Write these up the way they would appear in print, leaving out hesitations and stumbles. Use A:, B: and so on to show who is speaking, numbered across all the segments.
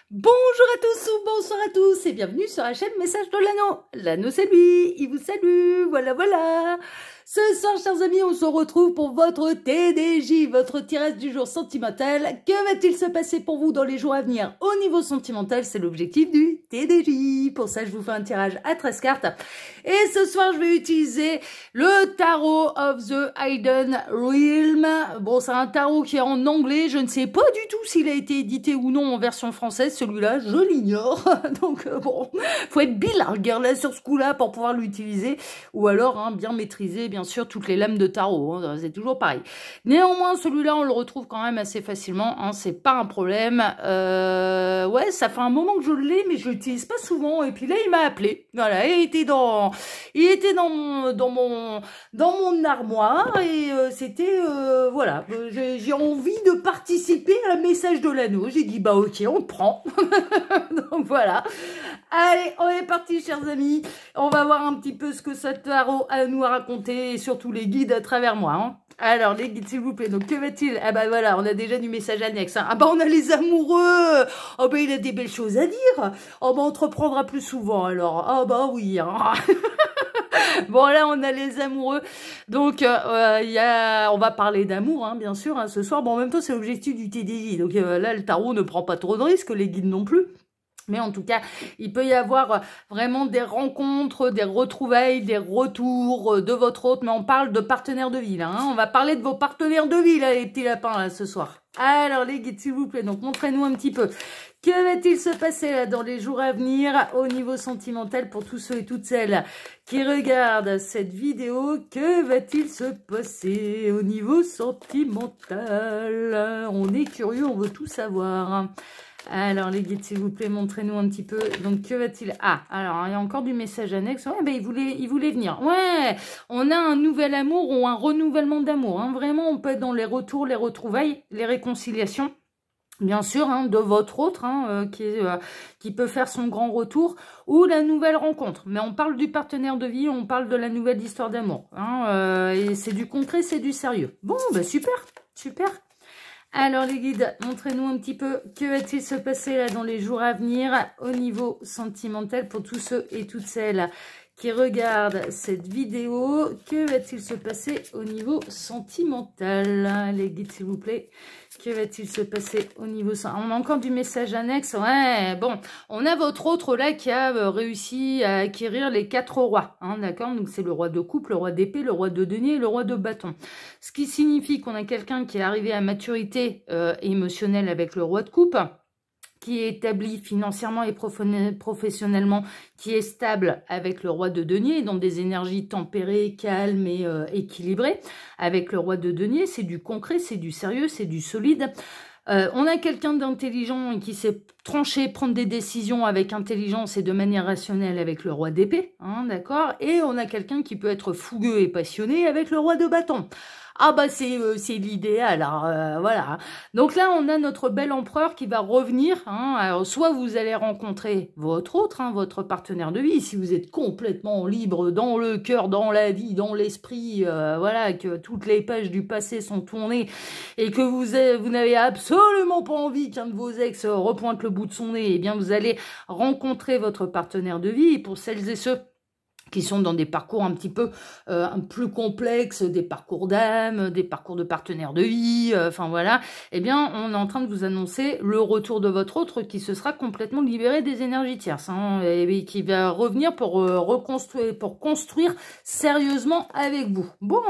A: Bonjour à tous ou bonsoir à tous et bienvenue sur la chaîne Message de l'Anneau. L'Anneau c'est lui, il vous salue, voilà. Ce soir, chers amis, on se retrouve pour votre TDJ, votre tirage du jour sentimental. Que va-t-il se passer pour vous dans les jours à venir au niveau sentimental? C'est l'objectif du TDJ. Pour ça, je vous fais un tirage à 13 cartes. Et ce soir, je vais utiliser le Tarot of the Hidden Realm. Bon, c'est un tarot qui est en anglais. Je ne sais pas du tout s'il a été édité ou non en version française. Celui-là, je l'ignore. Donc, bon, faut être bilingue là sur ce coup-là pour pouvoir l'utiliser. Ou alors, bien maîtriser, bien sûr, toutes les lames de tarot. C'est toujours pareil. Néanmoins, celui-là, on le retrouve quand même assez facilement. C'est pas un problème. Ouais, ça fait un moment que je l'ai, mais je l'utilise pas souvent. Et puis là, il m'a appelé. Voilà, il était dans mon armoire et c'était voilà, j'ai envie de participer à un message de l'anneau. J'ai dit bah ok, on le prend. Donc voilà. Allez, on est parti, chers amis. On va voir un petit peu ce que ce tarot a à nous raconter et surtout les guides à travers moi. Alors, les guides, s'il vous plaît. Donc, que va-t-il? Ah bah voilà, on a déjà du message annexe. Ah bah on a les amoureux. Oh bah il a des belles choses à dire. Oh bah on te reprendra plus souvent alors. Ah bah oui. Bon là on a les amoureux. Donc on va parler d'amour bien sûr ce soir. Bon en même temps c'est l'objectif du TDI. Donc là le tarot ne prend pas trop de risques, les guides non plus. Mais en tout cas, il peut y avoir vraiment des rencontres, des retrouvailles, des retours de votre hôte. Mais on parle de partenaires de vie, là. On va parler de vos partenaires de vie, là, les petits lapins, là, ce soir. Alors, les guides, s'il vous plaît, donc montrez-nous un petit peu. Que va-t-il se passer, là, dans les jours à venir, au niveau sentimental, pour tous ceux et toutes celles qui regardent cette vidéo? Que va-t-il se passer au niveau sentimental? On est curieux, on veut tout savoir. Alors, les guides, s'il vous plaît, montrez-nous un petit peu. Donc, que va-t-il... Ah, alors, il y a encore du message annexe. Ouais, ben, il voulait venir. Ouais, on a un nouvel amour ou un renouvellement d'amour. Vraiment, on peut être dans les retours, les retrouvailles, les réconciliations. Bien sûr, de votre autre, qui peut faire son grand retour, ou la nouvelle rencontre. Mais on parle du partenaire de vie, on parle de la nouvelle histoire d'amour. Et c'est du concret, c'est du sérieux. Bon, ben super, super. Alors les guides, montrez-nous un petit peu que va-t-il se passer là dans les jours à venir au niveau sentimental pour tous ceux et toutes celles qui regardent cette vidéo. Que va-t-il se passer au niveau sentimental? Les guides, s'il vous plaît. Que va-t-il se passer au niveau... On a encore du message annexe. Ouais, bon. On a votre autre là qui a réussi à acquérir les 4 rois. D'accord? Donc c'est le roi de coupe, le roi d'épée, le roi de denier et le roi de bâton. Ce qui signifie qu'on a quelqu'un qui est arrivé à maturité émotionnelle avec le roi de coupe, qui est établi financièrement et professionnellement, qui est stable avec le roi de denier, dans des énergies tempérées, calmes et équilibrées. Avec le roi de denier, c'est du concret, c'est du sérieux, c'est du solide. On a quelqu'un d'intelligent et qui sait trancher, prendre des décisions avec intelligence et de manière rationnelle avec le roi d'épée, d'accord? Et on a quelqu'un qui peut être fougueux et passionné avec le roi de bâton. Ah bah c'est l'idéal, voilà. Donc là, on a notre bel empereur qui va revenir. Alors, soit vous allez rencontrer votre autre, votre partenaire de vie, si vous êtes complètement libre dans le cœur, dans la vie, dans l'esprit, voilà, que toutes les pages du passé sont tournées et que vous n'avez absolument pas envie qu'un de vos ex repointe le bout de son nez, eh bien vous allez rencontrer votre partenaire de vie. Et pour celles et ceux qui sont dans des parcours un petit peu plus complexes, des parcours d'âme, des parcours de partenaires de vie, enfin voilà, eh bien on est en train de vous annoncer le retour de votre autre qui se sera complètement libéré des énergies tierces, et qui va revenir pour reconstruire, pour construire sérieusement avec vous. Bon,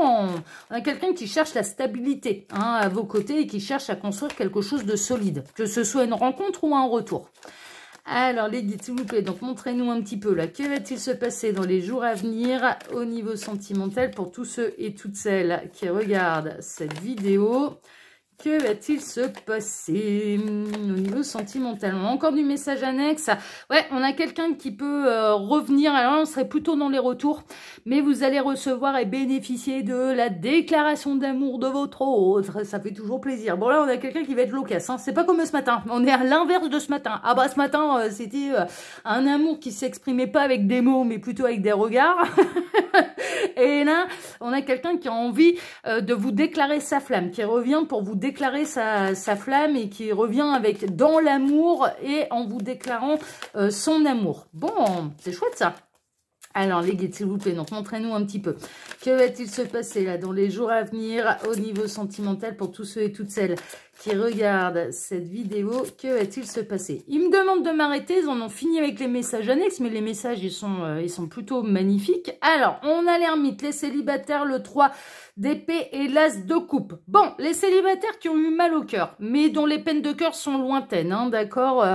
A: on a quelqu'un qui cherche la stabilité à vos côtés et qui cherche à construire quelque chose de solide, que ce soit une rencontre ou un retour. Alors, les guides, s'il vous plaît, donc montrez-nous un petit peu, là, que va-t-il se passer dans les jours à venir au niveau sentimental pour tous ceux et toutes celles qui regardent cette vidéo? Que va-t-il se passer au niveau sentimental? On a encore du message annexe. Ouais, on a quelqu'un qui peut revenir. Alors, on serait plutôt dans les retours. Mais vous allez recevoir et bénéficier de la déclaration d'amour de votre autre. Ça fait toujours plaisir. Bon, là, on a quelqu'un qui va être loquace. C'est pas comme ce matin. On est à l'inverse de ce matin. Ah bah, ce matin, c'était un amour qui s'exprimait pas avec des mots, mais plutôt avec des regards. Et là, on a quelqu'un qui a envie de vous déclarer sa flamme, qui revient pour vous déclarer déclarer sa flamme et qui revient avec dans l'amour et en vous déclarant son amour. Bon, c'est chouette ça. Alors les guides, s'il vous plaît, donc montrez-nous un petit peu. Que va-t-il se passer là dans les jours à venir au niveau sentimental pour tous ceux et toutes celles qui regardent cette vidéo? Que va-t-il se passer? Ils me demandent de m'arrêter, ils en ont fini avec les messages annexes, mais les messages, ils sont plutôt magnifiques. Alors, on a l'ermite, les célibataires, le 3 d'épée et l'as de coupe. Bon, les célibataires qui ont eu mal au cœur, mais dont les peines de cœur sont lointaines, hein, d'accord.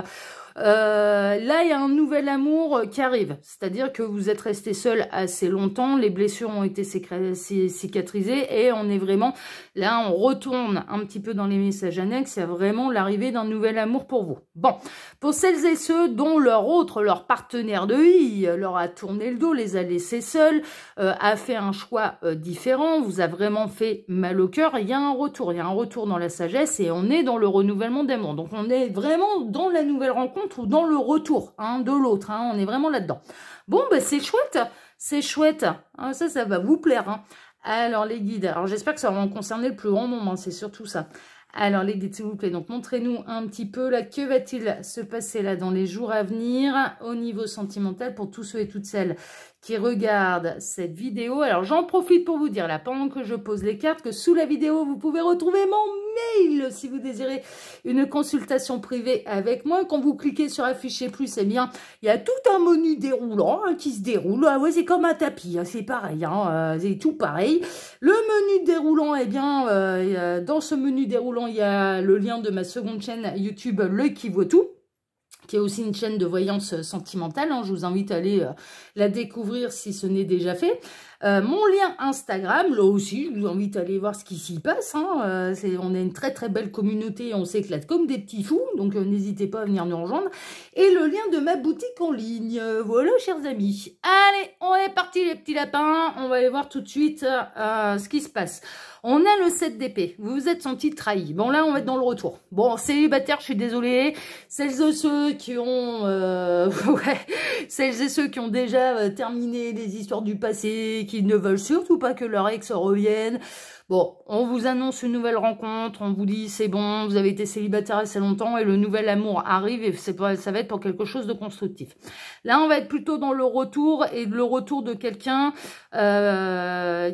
A: Là, il y a un nouvel amour qui arrive. C'est-à-dire que vous êtes resté seul assez longtemps, les blessures ont été cicatrisées et on est vraiment... Là, on retourne un petit peu dans les messages annexes. Il y a vraiment l'arrivée d'un nouvel amour pour vous. Bon, pour celles et ceux dont leur partenaire de vie leur a tourné le dos, les a laissés seuls, a fait un choix différent, vous a vraiment fait mal au cœur, il y a un retour. Il y a un retour dans la sagesse et on est dans le renouvellement d'amour. Donc, on est vraiment dans la nouvelle rencontre ou dans le retour de l'autre, on est vraiment là-dedans. Bon, bah, c'est chouette, hein, ça va vous plaire. Hein. Alors, les guides, alors j'espère que ça va en concerner le plus grand nombre, c'est surtout ça. Alors, les guides, s'il vous plaît, donc montrez-nous un petit peu, là, que va-t-il se passer là dans les jours à venir au niveau sentimental pour tous ceux et toutes celles qui regardent cette vidéo. Alors, j'en profite pour vous dire, là, pendant que je pose les cartes, que sous la vidéo, vous pouvez retrouver mon mail si vous désirez une consultation privée avec moi. Quand vous cliquez sur afficher plus, eh bien, il y a tout un menu déroulant qui se déroule. Ah ouais, c'est comme un tapis, c'est pareil, c'est tout pareil. Le menu déroulant, eh bien, dans ce menu déroulant, il y a le lien de ma seconde chaîne YouTube, L'Œil qui voit tout, qui est aussi une chaîne de voyance sentimentale. Je vous invite à aller la découvrir si ce n'est déjà fait. Mon lien Instagram, là aussi, je vous invite à aller voir ce qui s'y passe. On a une très très belle communauté et on s'éclate comme des petits fous, donc n'hésitez pas à venir nous rejoindre. Et le lien de ma boutique en ligne. Voilà, chers amis. Allez, on est parti les petits lapins. On va aller voir tout de suite ce qui se passe. On a le 7 d'épée. Vous vous êtes senti trahi. Bon, là, on va être dans le retour. Bon, célibataire, je suis désolée. Celles et ceux qui ont... celles et ceux qui ont déjà terminé les histoires du passé, qui ne veulent surtout pas que leur ex revienne. Bon, on vous annonce une nouvelle rencontre, on vous dit c'est bon, vous avez été célibataire assez longtemps et le nouvel amour arrive et ça va être pour quelque chose de constructif. Là, on va être plutôt dans le retour et le retour de quelqu'un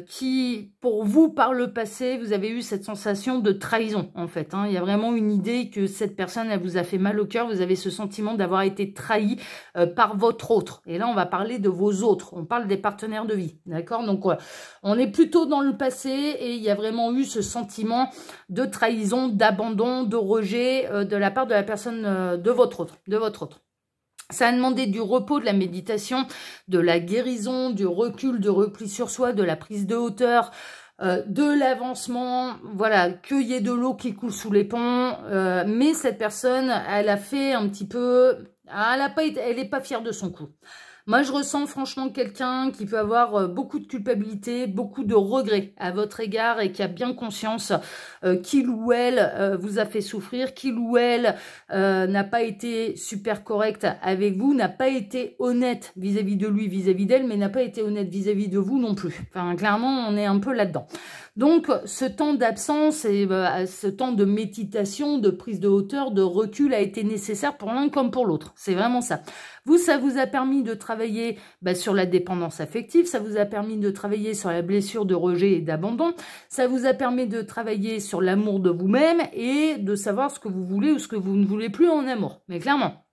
A: qui, pour vous, par le passé, vous avez eu cette sensation de trahison, en fait. Il y a vraiment une idée que cette personne, elle vous a fait mal au cœur, vous avez ce sentiment d'avoir été trahi par votre autre. Et là, on va parler de vos autres, on parle des partenaires de vie, d'accord? Donc, on est plutôt dans le passé et il y a vraiment eu ce sentiment de trahison, d'abandon, de rejet de la part de la personne de votre autre. Ça a demandé du repos, de la méditation, de la guérison, du recul, du repli sur soi, de la prise de hauteur, de l'avancement, voilà, qu'il y ait de l'eau qui coule sous les ponts. Mais cette personne, elle a fait un petit peu... Elle n'est pas fière de son coup. Moi, je ressens franchement quelqu'un qui peut avoir beaucoup de culpabilité, beaucoup de regrets à votre égard et qui a bien conscience qu'il ou elle vous a fait souffrir, qu'il ou elle n'a pas été super correct avec vous, n'a pas été honnête vis-à-vis de lui, vis-à-vis d'elle, mais n'a pas été honnête vis-à-vis de vous non plus. Enfin, clairement, on est un peu là-dedans. Donc, ce temps d'absence et ce temps de méditation, de prise de hauteur, de recul a été nécessaire pour l'un comme pour l'autre. C'est vraiment ça. Vous, ça vous a permis de travailler sur la dépendance affective, ça vous a permis de travailler sur la blessure de rejet et d'abandon, ça vous a permis de travailler sur l'amour de vous-même et de savoir ce que vous voulez ou ce que vous ne voulez plus en amour. Mais clairement,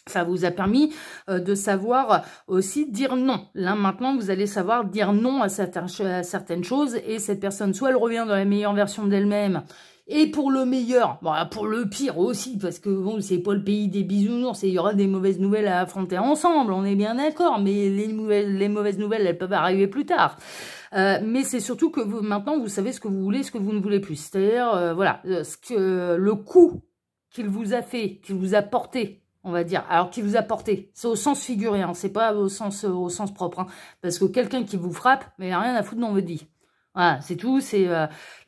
A: ça vous a permis de savoir aussi dire non. Là, maintenant, vous allez savoir dire non à certaines choses et cette personne, soit elle revient dans la meilleure version d'elle-même et pour le meilleur, bon, pour le pire aussi, parce que bon, c'est pas le pays des bisounours et il y aura des mauvaises nouvelles à affronter ensemble, on est bien d'accord, mais les mauvaises nouvelles, elles peuvent arriver plus tard. Mais c'est surtout que maintenant, vous savez ce que vous voulez, ce que vous ne voulez plus. C'est-à-dire, voilà, le coup qu'il vous a fait, qu'il vous a porté, on va dire, alors qu'il vous a porté, c'est au sens figuré, c'est pas au sens propre, parce que quelqu'un qui vous frappe, mais il n'y a rien à foutre dans votre vie. Voilà, c'est tout, c'est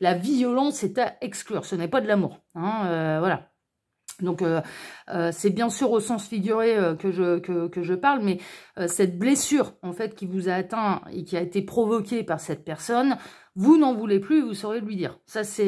A: la violence, c'est à exclure, ce n'est pas de l'amour, voilà. Donc, c'est bien sûr au sens figuré que je parle, mais cette blessure, en fait, qui vous a atteint et qui a été provoquée par cette personne, vous n'en voulez plus, vous saurez lui dire. Ça c'est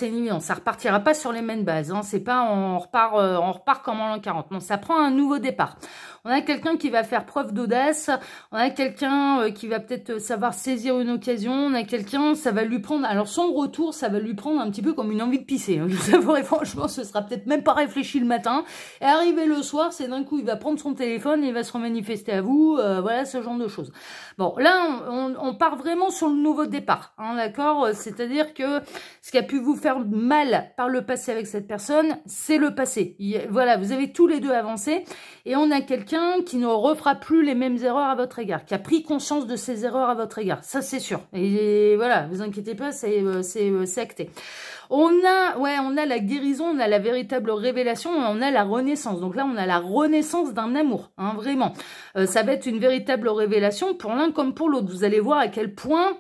A: évident. Ça repartira pas sur les mêmes bases. Hein. C'est pas on repart comme en l'an 40. Non, ça prend un nouveau départ. On a quelqu'un qui va faire preuve d'audace. On a quelqu'un qui va peut-être savoir saisir une occasion. On a quelqu'un, ça va lui prendre. Alors son retour, ça va lui prendre un petit peu comme une envie de pisser. Hein. Je vous avouerai franchement, ce sera peut-être même pas réfléchi le matin. Et arrivé le soir, c'est d'un coup, il va prendre son téléphone et il va se remanifester à vous. Voilà, ce genre de choses. Bon, là, on part vraiment sur le nouveau départ. Hein, d'accord? C'est-à-dire que ce qui a pu vous faire mal par le passé avec cette personne, c'est le passé. Voilà, vous avez tous les deux avancé. Et on a quelqu'un qui ne refera plus les mêmes erreurs à votre égard, qui a pris conscience de ses erreurs à votre égard. Ça, c'est sûr. Et voilà, vous inquiétez pas, c'est acté. On a la guérison, on a la véritable révélation, on a la renaissance. Donc là, on a la renaissance d'un amour, hein, vraiment. Ça va être une véritable révélation pour l'un comme pour l'autre. Vous allez voir à quel point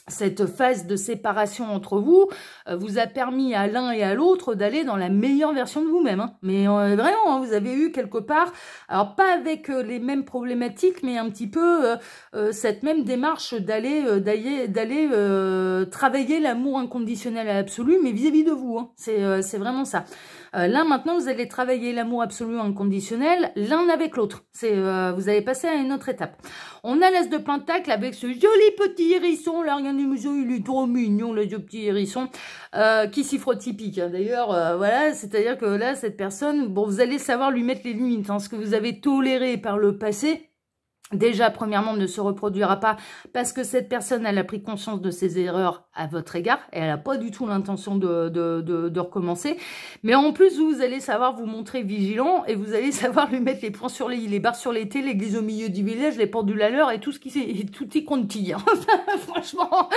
A: cette phase de séparation entre vous vous a permis à l'un et à l'autre d'aller dans la meilleure version de vous-même. Hein. Mais vraiment, hein, vous avez eu quelque part, alors pas avec les mêmes problématiques, mais un petit peu cette même démarche d'aller travailler l'amour inconditionnel et absolu, mais vis-à-vis de vous. Hein. C'est vraiment ça. Là, maintenant, vous allez travailler l'amour absolu inconditionnel l'un avec l'autre. Vous allez passer à une autre étape. On a l'as de pentacle avec ce joli petit hérisson. Là, regardez, monsieur, il est trop mignon, le petit hérisson, qui s'y frotte typique. Hein. D'ailleurs, voilà, c'est-à-dire que là, cette personne, bon, vous allez savoir lui mettre les limites. Hein, ce que vous avez toléré par le passé, déjà, premièrement, ne se reproduira pas parce que cette personne, elle a pris conscience de ses erreurs à votre égard et elle n'a pas du tout l'intention de recommencer. Mais en plus, vous allez savoir vous montrer vigilant et vous allez savoir lui mettre les points sur les barres sur les T, l'église au milieu du village, les pendules à l'heure et tout y compte-t-il. Hein. Franchement,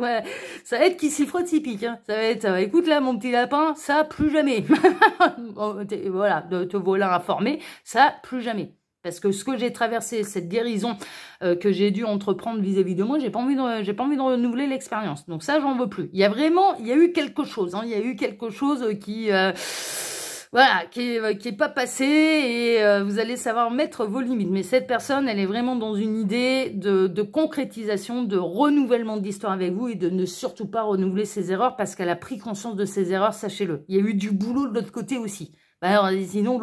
A: ouais, ça va être qui s'y frotte typique. Hein. Ça va être, écoute là, mon petit lapin, ça, plus jamais. Voilà, te voilà informé, ça, plus jamais. Parce que ce que j'ai traversé, cette guérison que j'ai dû entreprendre vis-à-vis de moi, j'ai pas envie de renouveler l'expérience. Donc ça, j'en veux plus. Il y a eu quelque chose. Hein, il y a eu quelque chose qui voilà, qui est pas passé et vous allez savoir mettre vos limites. Mais cette personne, elle est vraiment dans une idée de concrétisation, de renouvellement d'histoire avec vous et de ne surtout pas renouveler ses erreurs parce qu'elle a pris conscience de ses erreurs, sachez-le. Il y a eu du boulot de l'autre côté aussi. Alors, sinon,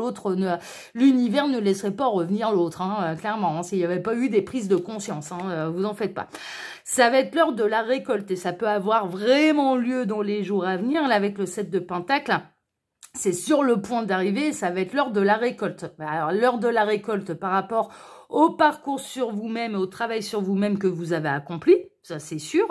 A: l'univers ne laisserait pas revenir l'autre, hein, clairement, hein, s'il n'y avait pas eu des prises de conscience, hein, vous en faites pas. Ça va être l'heure de la récolte et ça peut avoir vraiment lieu dans les jours à venir, là, avec le 7 de Pentacle. C'est sur le point d'arriver, ça va être l'heure de la récolte. Alors, l'heure de la récolte par rapport au parcours sur vous-même et au travail sur vous-même que vous avez accompli, ça c'est sûr,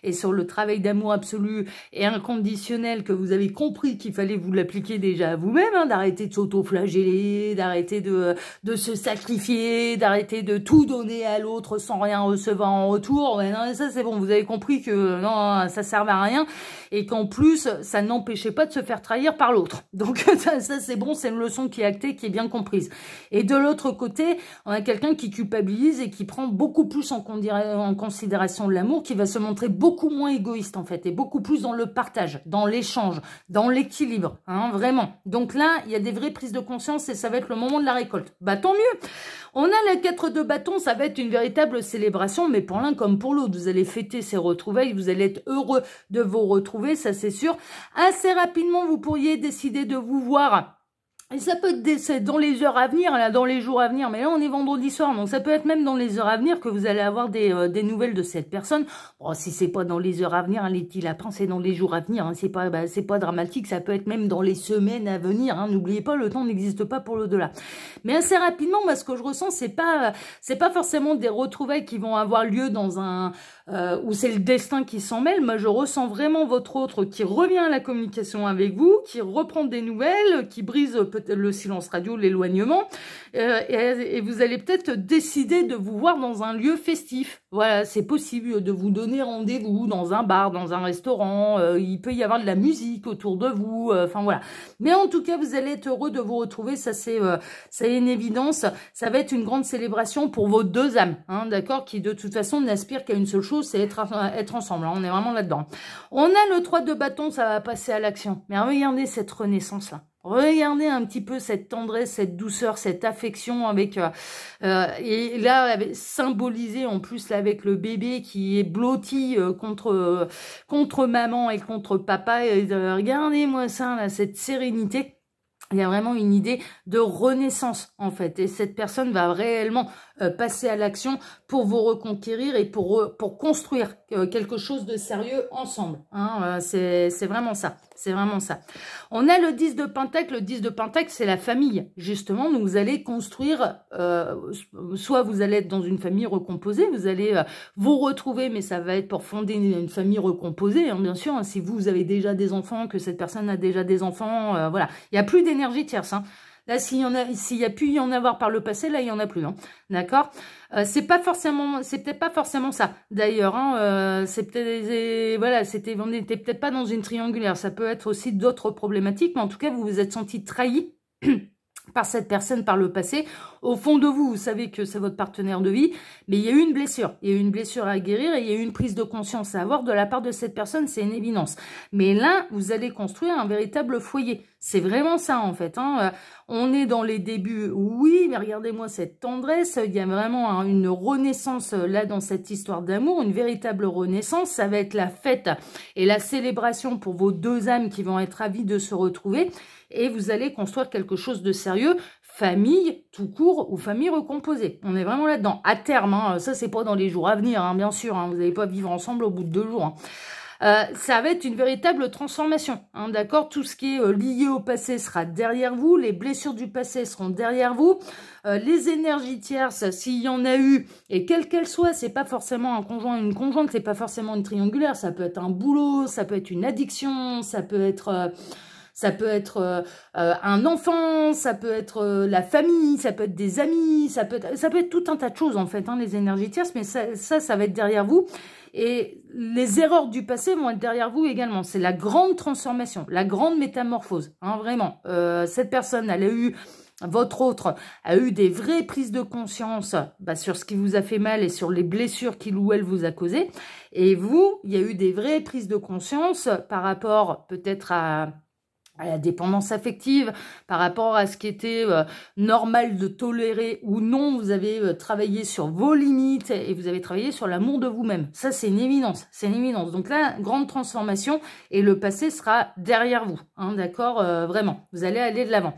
A: et sur le travail d'amour absolu et inconditionnel que vous avez compris qu'il fallait vous l'appliquer déjà à vous-même, hein, d'arrêter de s'auto-flageller, d'arrêter de se sacrifier, d'arrêter de tout donner à l'autre sans rien recevoir en retour. Ouais, non, ça c'est bon, vous avez compris que non, ça servait à rien et qu'en plus, ça n'empêchait pas de se faire trahir par l'autre. Donc ça c'est bon, c'est une leçon qui est actée, qui est bien comprise. Et de l'autre côté, on a quelqu'un qui culpabilise et qui prend beaucoup plus en considération l'amour, qui va se montrer beaucoup moins égoïste en fait, et beaucoup plus dans le partage, dans l'échange, dans l'équilibre, hein, vraiment. Donc là, il y a des vraies prises de conscience et ça va être le moment de la récolte. Bah tant mieux. On a la 4 de bâton, ça va être une véritable célébration, mais pour l'un comme pour l'autre, vous allez fêter ces retrouvailles, vous allez être heureux de vous retrouver, ça c'est sûr. Assez rapidement, vous pourriez décider de vous voir. Et ça peut être dans les heures à venir, là, dans les jours à venir, mais là on est vendredi soir, donc ça peut être même dans les heures à venir que vous allez avoir des nouvelles de cette personne. Bon, si c'est pas dans les heures à venir, hein, les petits lapins, c'est dans les jours à venir, hein, c'est pas dramatique, ça peut être même dans les semaines à venir, hein, n'oubliez pas, le temps n'existe pas pour l'au-delà. Mais assez rapidement, moi ce que je ressens, c'est pas forcément des retrouvailles qui vont avoir lieu dans un où c'est le destin qui s'en mêle. Moi je ressens vraiment votre autre qui revient à la communication avec vous, qui reprend des nouvelles, qui brise peut-être le silence radio, l'éloignement, et vous allez peut-être décider de vous voir dans un lieu festif. Voilà, c'est possible de vous donner rendez-vous dans un bar, dans un restaurant, il peut y avoir de la musique autour de vous, enfin voilà. Mais en tout cas, vous allez être heureux de vous retrouver, ça c'est une évidence. Ça va être une grande célébration pour vos deux âmes, hein, d'accord, qui de toute façon n'aspirent qu'à une seule chose, c'est être ensemble, hein, on est vraiment là-dedans. On a le 3 de bâton, ça va passer à l'action. Mais regardez cette renaissance-là. Regardez un petit peu cette tendresse, cette douceur, cette affection avec et là symbolisé en plus là avec le bébé qui est blotti contre maman et contre papa. Et, regardez-moi ça, là, cette sérénité. Il y a vraiment une idée de renaissance, en fait. Et cette personne va réellement passer à l'action pour vous reconquérir et pour construire quelque chose de sérieux ensemble. Hein, c'est vraiment ça. C'est vraiment ça. On a le 10 de Pentacle. Le 10 de Pentacle, c'est la famille. Justement, vous allez construire, soit vous allez être dans une famille recomposée, vous allez vous retrouver, mais ça va être pour fonder une famille recomposée, hein, bien sûr. Hein, si vous avez déjà des enfants, que cette personne a déjà des enfants, voilà. Il n'y a plus d'énergie tierce. Hein. Là, s'il y a pu y en avoir par le passé, là, il y en a plus. Hein. D'accord. C'est peut-être pas forcément ça. D'ailleurs, hein, c'est peut-être, voilà, on n'était peut-être pas dans une triangulaire. Ça peut être aussi d'autres problématiques, mais en tout cas, vous vous êtes senti trahi par cette personne par le passé. Au fond de vous, vous savez que c'est votre partenaire de vie, mais il y a eu une blessure. Il y a eu une blessure à guérir et il y a eu une prise de conscience à avoir de la part de cette personne, c'est une évidence. Mais là, vous allez construire un véritable foyer. C'est vraiment ça, en fait. Hein. On est dans les débuts, oui, mais regardez-moi cette tendresse. Il y a vraiment une renaissance là dans cette histoire d'amour, une véritable renaissance. Ça va être la fête et la célébration pour vos deux âmes qui vont être ravies de se retrouver. Et vous allez construire quelque chose de sérieux, famille tout court ou famille recomposée. On est vraiment là-dedans. À terme, hein, ça c'est pas dans les jours à venir, hein, bien sûr, hein, vous n'allez pas vivre ensemble au bout de 2 jours. Hein. Ça va être une véritable transformation, hein, d'accord. Tout ce qui est lié au passé sera derrière vous, les blessures du passé seront derrière vous, les énergies tierces, s'il y en a eu, et quelle qu'elle soit, c'est pas forcément un conjoint, une conjointe, c'est pas forcément une triangulaire, ça peut être un boulot, ça peut être une addiction, ça peut être un enfant, ça peut être la famille, ça peut être des amis, ça peut être tout un tas de choses en fait, hein, les énergies tierces, mais ça va être derrière vous. Et les erreurs du passé vont être derrière vous également. C'est la grande transformation, la grande métamorphose, hein, vraiment. Cette personne, elle a eu... Votre autre a eu des vraies prises de conscience sur ce qui vous a fait mal et sur les blessures qu'il ou elle vous a causées. Et vous, il y a eu des vraies prises de conscience par rapport peut-être à la dépendance affective, par rapport à ce qui était normal de tolérer ou non. Vous avez travaillé sur vos limites et vous avez travaillé sur l'amour de vous-même. Ça, c'est une évidence. C'est une évidence. Donc là, grande transformation et le passé sera derrière vous. Hein, d'accord, vraiment. Vous allez aller de l'avant.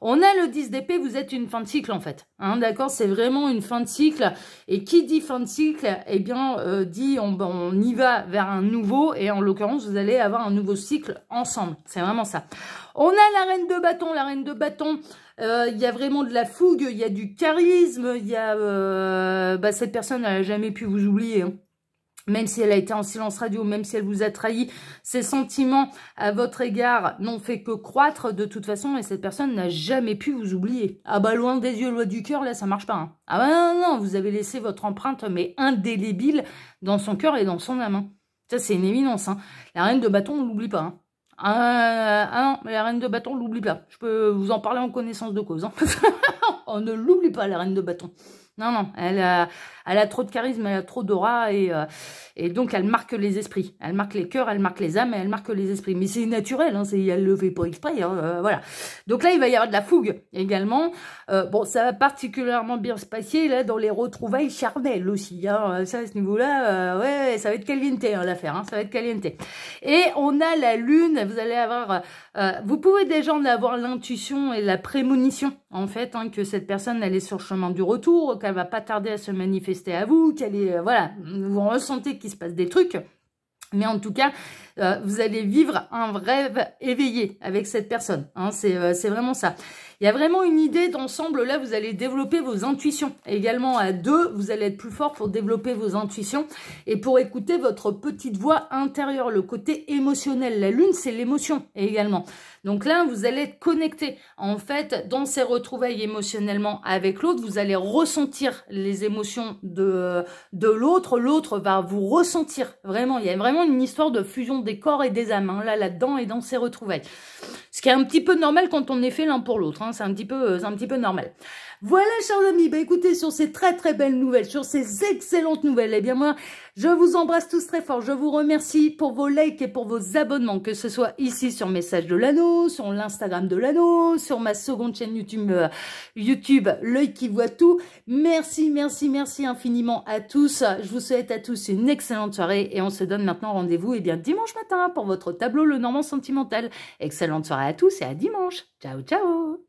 A: On a le 10 d'épée, vous êtes une fin de cycle en fait. Hein, d'accord, c'est vraiment une fin de cycle. Et qui dit fin de cycle, eh bien, dit on y va vers un nouveau. Et en l'occurrence, vous allez avoir un nouveau cycle ensemble. C'est vraiment ça. On a la reine de bâton. La reine de bâton, il y a vraiment de la fougue, il y a du charisme. Il y a cette personne, elle n'a jamais pu vous oublier. Hein. Même si elle a été en silence radio, même si elle vous a trahi, ses sentiments à votre égard n'ont fait que croître de toute façon et cette personne n'a jamais pu vous oublier. Ah bah loin des yeux, loin du cœur, là ça marche pas. Hein. Ah bah non, vous avez laissé votre empreinte mais indélébile dans son cœur et dans son âme. Hein. Ça c'est une évidence. Hein. La reine de bâton, on l'oublie pas. Hein. Ah non, mais la reine de bâton, on l'oublie pas. Je peux vous en parler en connaissance de cause. Hein. On ne l'oublie pas, la reine de bâton. Non, non, elle a trop de charisme, elle a trop d'aura et donc elle marque les esprits. Elle marque les cœurs, elle marque les âmes et elle marque les esprits. Mais c'est naturel, hein, elle le fait pas exprès, hein, voilà. Donc là, il va y avoir de la fougue également. Bon, ça va particulièrement bien se passer là dans les retrouvailles charnelles aussi. Hein, ça, à ce niveau-là, ouais, ça va être caliente hein, l'affaire, hein, ça va être caliente. Et on a la lune, vous allez avoir... vous pouvez déjà en avoir l'intuition et la prémonition, en fait, hein, que cette personne, elle est sur le chemin du retour, qu'elle va pas tarder à se manifester à vous, qu'elle est... voilà, vous ressentez qu'il se passe des trucs. Mais en tout cas, vous allez vivre un rêve éveillé avec cette personne. Hein, c'est vraiment ça. Il y a vraiment une idée d'ensemble. Là, vous allez développer vos intuitions. Également, à deux, vous allez être plus fort pour développer vos intuitions et pour écouter votre petite voix intérieure. Le côté émotionnel. La lune, c'est l'émotion également. Donc là, vous allez être connecté. En fait, dans ces retrouvailles émotionnellement avec l'autre, vous allez ressentir les émotions de l'autre. L'autre va vous ressentir. Vraiment, il y a vraiment une histoire de fusion des corps et des âmes. Hein, là-dedans et dans ces retrouvailles. Ce qui est un petit peu normal quand on est fait l'un pour l'autre. Hein, c'est un petit peu normal. Voilà, chers amis, bah écoutez, sur ces très très belles nouvelles, sur ces excellentes nouvelles, eh bien moi, je vous embrasse tous très fort. Je vous remercie pour vos likes et pour vos abonnements, que ce soit ici sur Message de l'Anneau, sur l'Instagram de l'Anneau, sur ma seconde chaîne YouTube, L'œil qui voit tout. Merci, merci, merci infiniment à tous. Je vous souhaite à tous une excellente soirée et on se donne maintenant rendez-vous dimanche matin pour votre tableau Le Normand Sentimental. Excellente soirée à tous et à dimanche. Ciao, ciao.